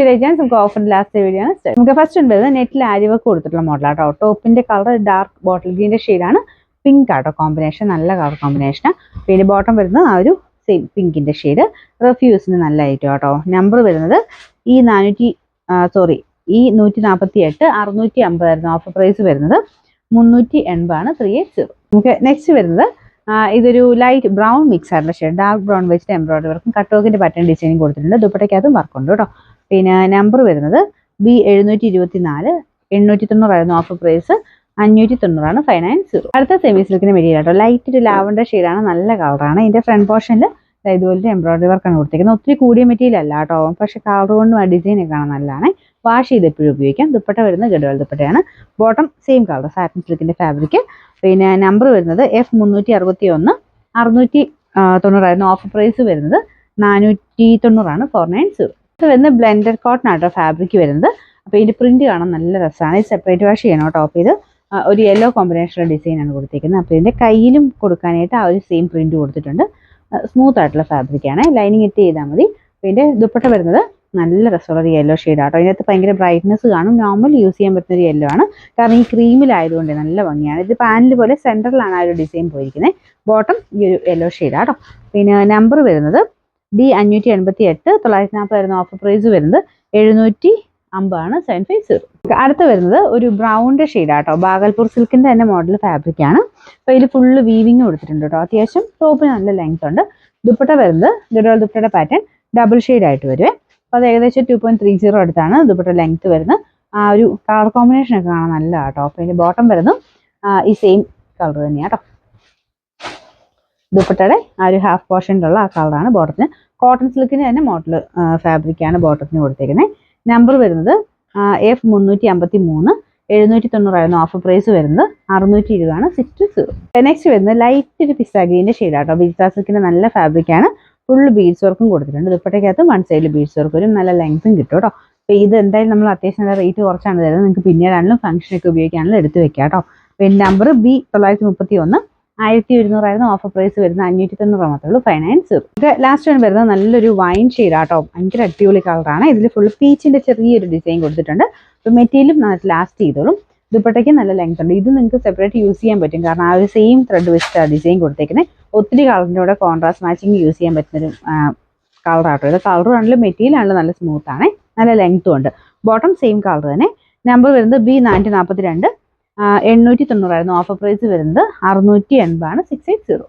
To നമുക്ക് offer last video ആണ്. നമുക്ക് ഫസ്റ്റ് ഉണ്ട് നെറ്റിൽ ആര്യവർക്ക് കൊടുത്തിട്ടുള്ള മോഡലാട്ടോ. ടോപ്പിന്റെ കളർ ഡാർക്ക് ബോട്ടിൽ ഗ്രീൻ്റെ ഷെയ്ഡാണ്. പിങ്ക് ആട്ടോ കോമ്പിനേഷൻ, നല്ല കളർ കോമ്പിനേഷനാണ്. പിന്നെ ബോട്ടം വരുന്നത് ആ ഒരു സെയിം പിങ്കിന്റെ ഷെയ്ഡ്. റെഫ്യൂസിന് നല്ല ഐറ്റം ആട്ടോ. നമ്പർ വരുന്നത് ഈ 148 650 ആയിരുന്നു ഓഫർ പ്രൈസ് വരുന്നത്. 380 ആണ് 380. നമുക്ക് നെക്സ്റ്റ് വരുന്നത് ഇതൊരു ലൈറ്റ് ബ്രൗൺ മിക്സ് ആയിട്ടുള്ള ഷെയ്ഡ്, ഡാർക്ക് ബ്രൗൺ വെച്ചിട്ട് എംബ്രോയിഡറി വർക്കും കട്ടോക്കിന്റെ പാറ്റേൺ ഡിസൈനിങ് കൊടുത്തിട്ടുണ്ട്. ദുപ്പട്ടയ്ക്കകത്തും വർക്കുണ്ട് കേട്ടോ. പിന്നെ നമ്പർ വരുന്നത് B724 890 ആയിരുന്നു ഓഫർ പ്രൈസ്. 590 ആണ് 590. അടുത്ത സെമി സിൽക്കിന്റെ മെറ്റീരിയൽ ആട്ടോ. ലൈറ്റ് ഒരു ലാവൻഡർ ഷെയ്ഡാണ്, നല്ല കളറാണ്. ഇതിന്റെ ഫ്രണ്ട് പോർഷനിൽ ഇതുപോലത്തെ എംബ്രോയിഡറി വർക്കാണ് കൊടുത്തിരിക്കുന്നത്. ഒത്തിരി കൂടിയ മെറ്റീരിയൽ അല്ല കേട്ടോ, പക്ഷെ കളർ കൊണ്ടും ആ ഡിസൈൻ ഒക്കെ കാണാൻ നല്ലതാണ്. വാഷ് ചെയ്ത് എപ്പോഴും ഉപയോഗിക്കാം. ദുപ്പട്ട വരുന്നത് ഗഡ്വാൾ ദുപ്പട്ടയാണ്. ബോട്ടം സെയിം കളർ സാറ്റിൻ സിൽക്കിന്റെ ഫാബ്രിക്. പിന്നെ നമ്പർ വരുന്നത് F361 690 ആയിരുന്നു ഓഫർ പ്രൈസ് വരുന്നത്. 490 ആണ് 490. ഇത് വരുന്നത് ബ്ലെൻഡഡ് കോട്ടൺ ആട്ടോ ഫാബ്രിക് വരുന്നത്. അപ്പോൾ ഇതിന്റെ പ്രിന്റ് കാണാൻ നല്ല രസമാണ്. ഇത് സെപ്പറേറ്റ് വാഷ് ചെയ്യണം ടോപ്പ്. ഇത് ഒരു യെല്ലോ കോമ്പിനേഷനുള്ള ഡിസൈനാണ് കൊടുത്തിരിക്കുന്നത്. അപ്പോൾ ഇതിന്റെ കയ്യിലും കൊടുക്കാനായിട്ട് ആ ഒരു സെയിം പ്രിന്റ് കൊടുത്തിട്ടുണ്ട്. സ്മൂത്ത് ആയിട്ടുള്ള ഫാബ്രിക്കാണ്. ലൈനിങ് ഇട്ട് ചെയ്താൽ മതി. പിന്നെ ദുപ്പട്ട വരുന്നത് നല്ല രസമുള്ള ഒരു യെല്ലോ ഷെയ്ഡാട്ടോ. ഇതിനകത്ത് ഭയങ്കര ബ്രൈറ്റ്നസ് കാണും. നോർമൽ യൂസ് ചെയ്യാൻ പറ്റുന്ന ഒരു യെല്ലോ ആണ്, കാരണം ഈ ക്രീമിലായതുകൊണ്ട് നല്ല ഭംഗിയാണ്. ഇത് പാനൽ പോലെ സെൻറ്ററിലാണ് ആ ഒരു ഡിസൈൻ പോയിരിക്കുന്നത്. ബോട്ടം ഈ ഒരു യെല്ലോ ഷെയ്ഡാട്ടോ. പിന്നെ നമ്പർ വരുന്നത് D588 940 ആയിരുന്നു ഓഫർ പ്രൈസ് വരുന്നത്. 750 ആണ് 750. അടുത്ത് വരുന്നത് ഒരു ബ്രൗണിന്റെ ഷെയ്ഡാട്ടോ. ബാഗൽപൂർ സിൽക്കിന്റെ തന്നെ മോഡൽ ഫാബ്രിക്കാണ്. അപ്പോൾ ഇതിൽ ഫുള്ള് വീവിങ് കൊടുത്തിട്ടുണ്ട് കേട്ടോ. അത്യാവശ്യം ടോപ്പിന് നല്ല ലെങ്ത് ഉണ്ട്. ദുപ്പട്ട വരുന്നത് ഗഡ്വാൾ ദുപ്പട്ടയുടെ പാറ്റേൺ ഡബിൾ ഷെയ്ഡ് ആയിട്ട് വരുവേ. അപ്പോൾ അത് ഏകദേശം 2.30 അടുത്താണ് ദുപ്പട്ട ലെങ്ത് വരുന്നത്. ആ ഒരു കളർ കോമ്പിനേഷൻ ഒക്കെ കാണാൻ നല്ല കേട്ടോ. അപ്പോൾ ഇതിന്റെ ബോട്ടം വരുന്നു ഈ സെയിം കളർ തന്നെയാണ് കേട്ടോ. ദുപ്പട്ടയുടെ ആ ഒരു ഹാഫ് പോർഷനിലുള്ള ആ കളറാണ് ബോട്ടത്തിന്. കോട്ടൺ സിൽക്കിന് തന്നെ മോഡൽ ഫാബ്രിക്കാണ് ബോട്ടത്തിന് കൊടുത്തേക്കുന്നത്. നമ്പർ വരുന്നത് F353 790 ആയിരുന്നു ഓഫർ പ്രൈസ് വരുന്നത്. 620 ആണ് 620. നെക്സ്റ്റ് വരുന്നത് ലൈറ്റ് ഒരു പിസ്ത ഗ്രീൻ്റെ ഷെയ്ഡാട്ടോ. ബിൽസ സിൽക്കിന്റെ നല്ല ഫാബ്രിക്കാണ്. ഫുള്ള് ബീഡ്സ് വർക്കും കൊടുത്തിട്ടുണ്ട്. ദുപ്പട്ടയ്ക്കകത്ത് വൺ സൈഡിൽ ബീഡ്സ് വർക്ക് വരും. നല്ല ലെങ്ത്തും കിട്ടും കേട്ടോ. അപ്പോൾ ഇത് എന്തായാലും നമ്മൾ അത്യാവശ്യം നല്ല റേറ്റ് കുറച്ചാണ് തരുന്നത്. നിങ്ങൾക്ക് പിന്നീടാണെങ്കിലും ഫംഗ്ഷനൊക്കെ ഉപയോഗിക്കാണെങ്കിലും എടുത്ത് വെക്കാം കേട്ടോ. പിന്നെ നമ്പർ B931 1100 ആയിരുന്നു ഓഫർ പ്രൈസ് വരുന്നത്. 590 മാത്രമേ ഉള്ളൂ 590. ലാസ്റ്റ് വൺ വരുന്നത് നല്ലൊരു വൈൻ ഷെയ്ഡാട്ടോ. ഭയങ്കര അടിപൊളി കളറാണ്. ഇതിൽ ഫുള്ള് പീച്ചിന്റെ ചെറിയൊരു ഡിസൈൻ കൊടുത്തിട്ടുണ്ട്. അപ്പോൾ മെറ്റീരിയലും ലാസ്റ്റ് ചെയ്തോളും. ദുപ്പട്ടയ്ക്ക് നല്ല ലെങ്ത് ഉണ്ട്. ഇത് നിങ്ങൾക്ക് സെപ്പറേറ്റ് യൂസ് ചെയ്യാൻ പറ്റും, കാരണം ആ ഒരു സെയിം ത്രെഡ് വെച്ചിട്ട് ഡിസൈൻ കൊടുത്തേക്കുന്നത്. ഒത്തിരി കളറിൻ്റെ കൂടെ കോൺട്രാസ്റ്റ് മാച്ചിങ് യൂസ് ചെയ്യാൻ പറ്റുന്നൊരു കളറാട്ടോ. ഇത് കളർ ആണെങ്കിലും മെറ്റീരിയൽ ആണെങ്കിലും നല്ല സ്മൂത്ത് ആണ്, നല്ല ലെങ്ത്തും ഉണ്ട്. ബോട്ടം സെയിം കളർ തന്നെ. നമ്പർ വരുന്നത് B442 890 ആയിരുന്നു ഓഫർ പ്രൈസ് വരുന്നത്. 680 ആണ് 680.